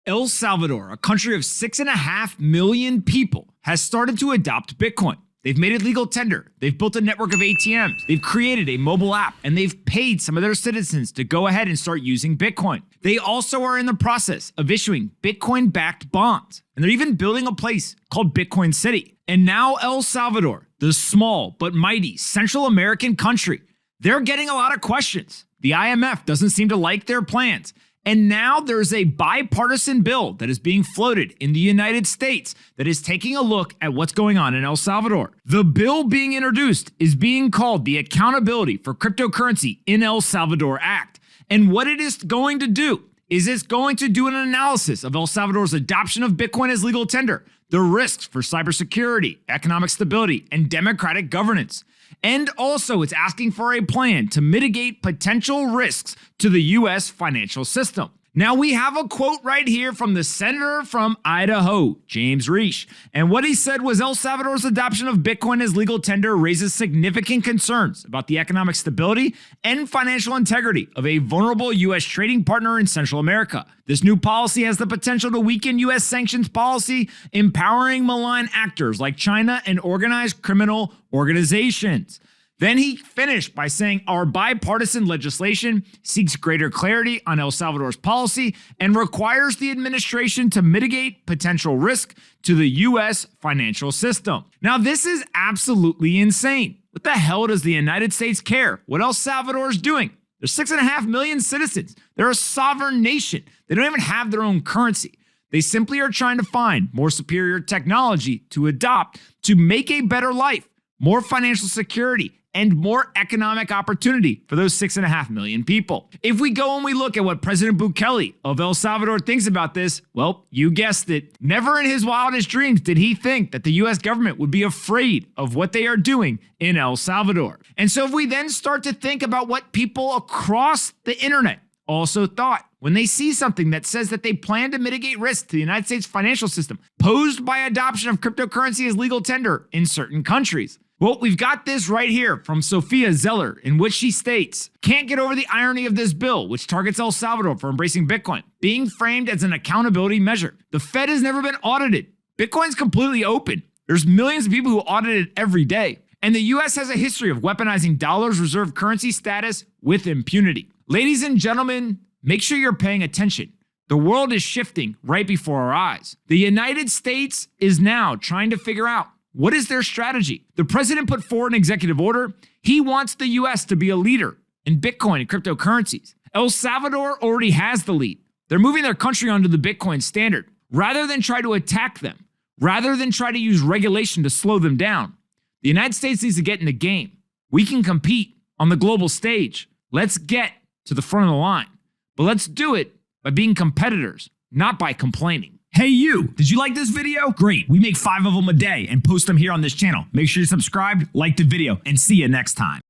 El Salvador, a country of 6.5 million people, has started to adopt Bitcoin. They've made it legal tender, they've built a network of ATMs, they've created a mobile app, and they've paid some of their citizens to go ahead and start using Bitcoin. They also are in the process of issuing Bitcoin-backed bonds, and they're even building a place called Bitcoin City. And now El Salvador, the small but mighty Central American country, they're getting a lot of questions. The IMF doesn't seem to like their plans. And now there's a bipartisan bill that is being floated in the United States that is taking a look at what's going on in El Salvador. The bill being introduced is being called the Accountability for Cryptocurrency in El Salvador Act. And what it is going to do is it's going to do an analysis of El Salvador's adoption of Bitcoin as legal tender, the risks for cybersecurity, economic stability, and democratic governance. And also, it's asking for a plan to mitigate potential risks to the U.S. financial system. Now, we have a quote right here from the senator from Idaho, James Risch. And what he said was El Salvador's adoption of Bitcoin as legal tender raises significant concerns about the economic stability and financial integrity of a vulnerable U.S. trading partner in Central America. This new policy has the potential to weaken U.S. sanctions policy, empowering malign actors like China and organized criminal organizations. Then he finished by saying our bipartisan legislation seeks greater clarity on El Salvador's policy and requires the administration to mitigate potential risk to the U.S. financial system. Now, this is absolutely insane. What the hell does the United States care what El Salvador is doing? There's 6.5 million citizens. They're a sovereign nation. They don't even have their own currency. They simply are trying to find more superior technology to adopt to make a better life, more financial security, and more economic opportunity for those 6.5 million people. If we go and we look at what President Bukele of El Salvador thinks about this, well, you guessed it. Never in his wildest dreams did he think that the US government would be afraid of what they are doing in El Salvador. And so if we then start to think about what people across the internet also thought when they see something that says that they plan to mitigate risk to the United States financial system posed by adoption of cryptocurrency as legal tender in certain countries. Well, we've got this right here from Sophia Zeller, in which she states, can't get over the irony of this bill, which targets El Salvador for embracing Bitcoin, being framed as an accountability measure. The Fed has never been audited. Bitcoin's completely open. There's millions of people who audit it every day. And the US has a history of weaponizing dollars reserve currency status with impunity. Ladies and gentlemen, make sure you're paying attention. The world is shifting right before our eyes. The United States is now trying to figure out what is their strategy? The president put forward an executive order. He wants the U.S. to be a leader in Bitcoin and cryptocurrencies. El Salvador already has the lead. They're moving their country onto the Bitcoin standard. Rather than try to attack them, rather than try to use regulation to slow them down, the United States needs to get in the game. We can compete on the global stage. Let's get to the front of the line. But let's do it by being competitors, not by complaining. Hey you, did you like this video? Great, we make 5 of them a day and post them here on this channel. Make sure you're subscribed, like the video, and see you next time.